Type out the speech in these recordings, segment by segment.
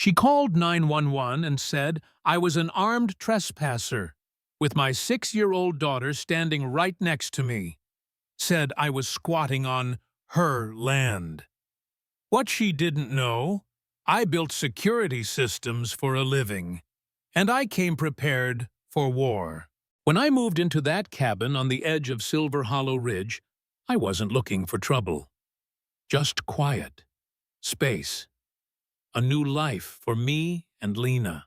She called 911 and said I was an armed trespasser, with my 6-year-old daughter standing right next to me. Said I was squatting on her land. What she didn't know, I built security systems for a living, and I came prepared for war. When I moved into that cabin on the edge of Silver Hollow Ridge, I wasn't looking for trouble. Just quiet, space, a new life for me and Lena.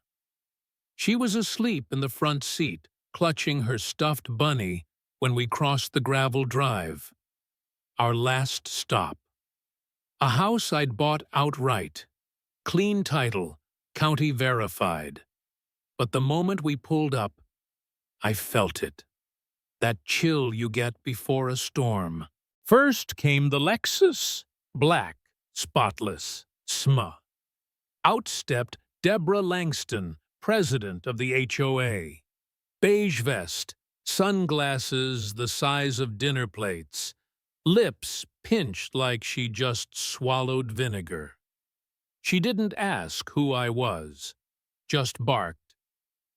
She was asleep in the front seat, clutching her stuffed bunny when we crossed the gravel drive. Our last stop. A house I'd bought outright. Clean title, county verified. But the moment we pulled up, I felt it. That chill you get before a storm. First came the Lexus, black, spotless, SMA. Out stepped Deborah Langston, president of the HOA. Beige vest, sunglasses the size of dinner plates, lips pinched like she just swallowed vinegar. She didn't ask who I was, just barked,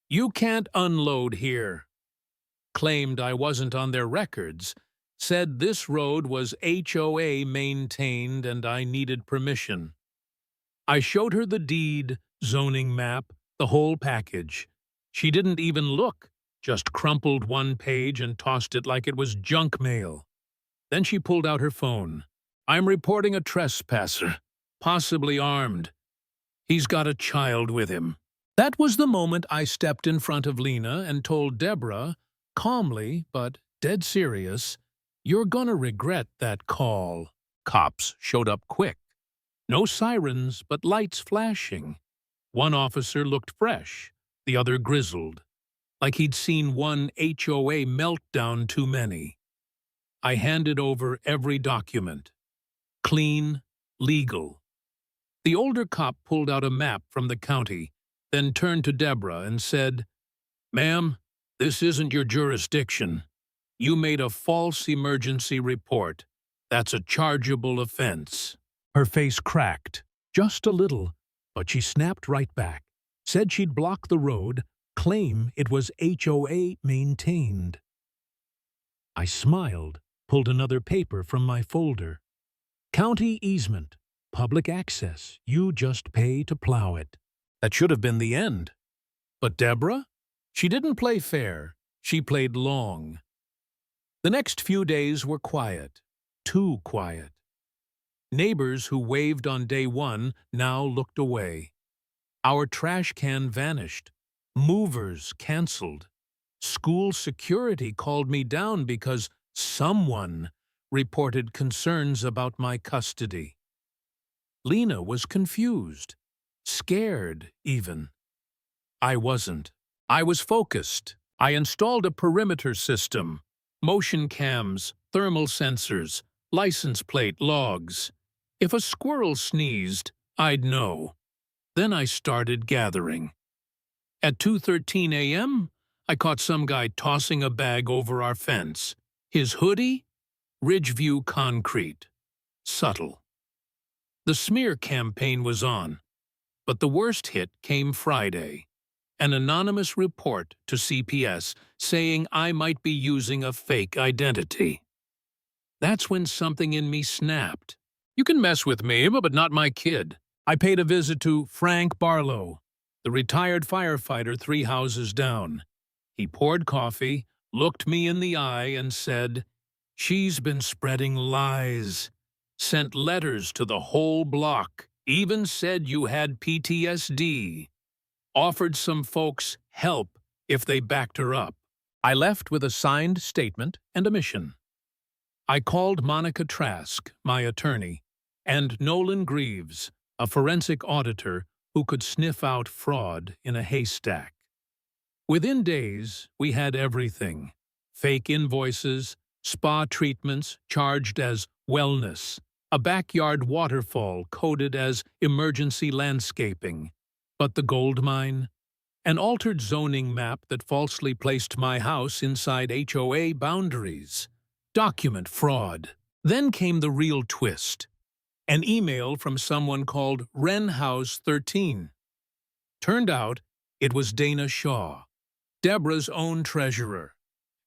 "You can't unload here." Claimed I wasn't on their records, said this road was HOA maintained and I needed permission. I showed her the deed, zoning map, the whole package. She didn't even look, just crumpled one page and tossed it like it was junk mail. Then she pulled out her phone. "I'm reporting a trespasser, possibly armed. He's got a child with him." That was the moment I stepped in front of Lena and told Deborah, calmly but dead serious, "You're gonna regret that call." Cops showed up quick. No sirens, but lights flashing. One officer looked fresh, the other grizzled, like he'd seen one HOA meltdown too many. I handed over every document. Clean, legal. The older cop pulled out a map from the county, then turned to Deborah and said, "Ma'am, this isn't your jurisdiction. You made a false emergency report. That's a chargeable offense." Her face cracked, just a little, but she snapped right back, said she'd block the road, claim it was HOA maintained. I smiled, pulled another paper from my folder. "County easement, public access, you just pay to plow it." That should have been the end. But Deborah? She didn't play fair. She played long. The next few days were quiet. Too quiet. Neighbors who waved on day one now looked away. Our trash can vanished. Movers canceled. School security called me down because someone reported concerns about my custody. Lena was confused. Scared, even. I wasn't. I was focused. I installed a perimeter system, motion cams, thermal sensors, license plate logs. If a squirrel sneezed, I'd know. Then I started gathering. At 2:13 a.m., I caught some guy tossing a bag over our fence. His hoodie? Ridgeview Concrete. Subtle. The smear campaign was on. But the worst hit came Friday. An anonymous report to CPS saying I might be using a fake identity. That's when something in me snapped. You can mess with me, but not my kid. I paid a visit to Frank Barlow, the retired firefighter 3 houses down. He poured coffee, looked me in the eye, and said, "She's been spreading lies. Sent letters to the whole block. Even said you had PTSD. Offered some folks help if they backed her up." I left with a signed statement and a mission. I called Monica Trask, my attorney, and Nolan Greaves, a forensic auditor who could sniff out fraud in a haystack. Within days, we had everything. Fake invoices, spa treatments charged as wellness, a backyard waterfall coded as emergency landscaping. But the gold mine? An altered zoning map that falsely placed my house inside HOA boundaries. Document fraud. Then came the real twist. An email from someone called Wrenhouse 13. Turned out it was Dana Shaw, Deborah's own treasurer.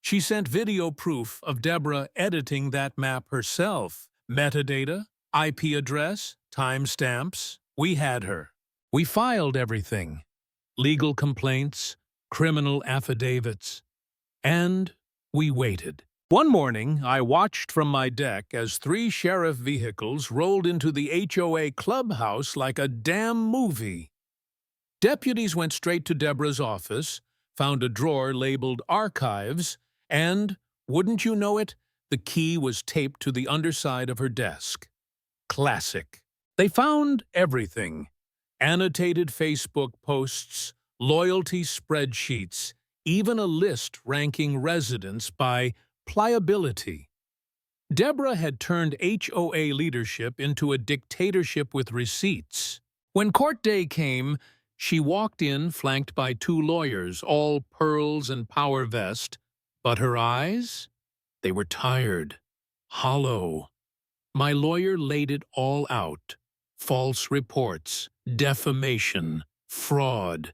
She sent video proof of Deborah editing that map herself. Metadata, IP address, timestamps. We had her. We filed everything. Legal complaints, criminal affidavits. And we waited. One morning, I watched from my deck as 3 sheriff vehicles rolled into the HOA clubhouse like a damn movie. Deputies went straight to Deborah's office, found a drawer labeled Archives, and, wouldn't you know it, the key was taped to the underside of her desk. Classic. They found everything. Annotated Facebook posts, loyalty spreadsheets, even a list ranking residents by pliability. Deborah had turned HOA leadership into a dictatorship with receipts. When court day came, she walked in flanked by 2 lawyers, all pearls and power vest, but her eyes? They were tired, hollow. My lawyer laid it all out. False reports, defamation, fraud.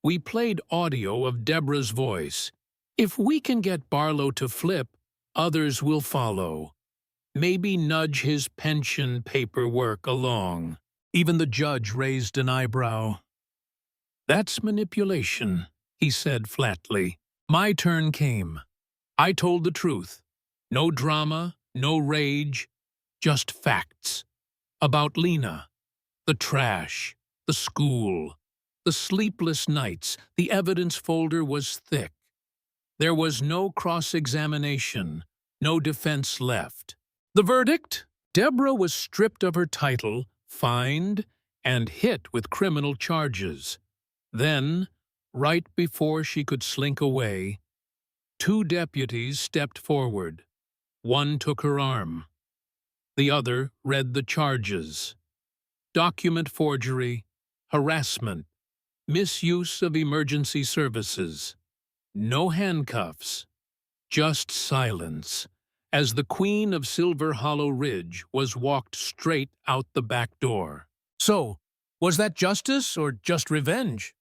We played audio of Deborah's voice. If we can get Barlow to flip, others will follow. Maybe nudge his pension paperwork along. Even the judge raised an eyebrow. That's manipulation, he said flatly. My turn came. I told the truth. No drama, no rage, just facts. About Lena, the trash, the school, the sleepless nights. The evidence folder was thick. There was no cross-examination, no defense left. The verdict? Deborah was stripped of her title, fined, and hit with criminal charges. Then, right before she could slink away, 2 deputies stepped forward. One took her arm. The other read the charges. Document forgery, harassment, misuse of emergency services. No handcuffs, just silence, as the Queen of Silver Hollow Ridge was walked straight out the back door. So, was that justice or just revenge?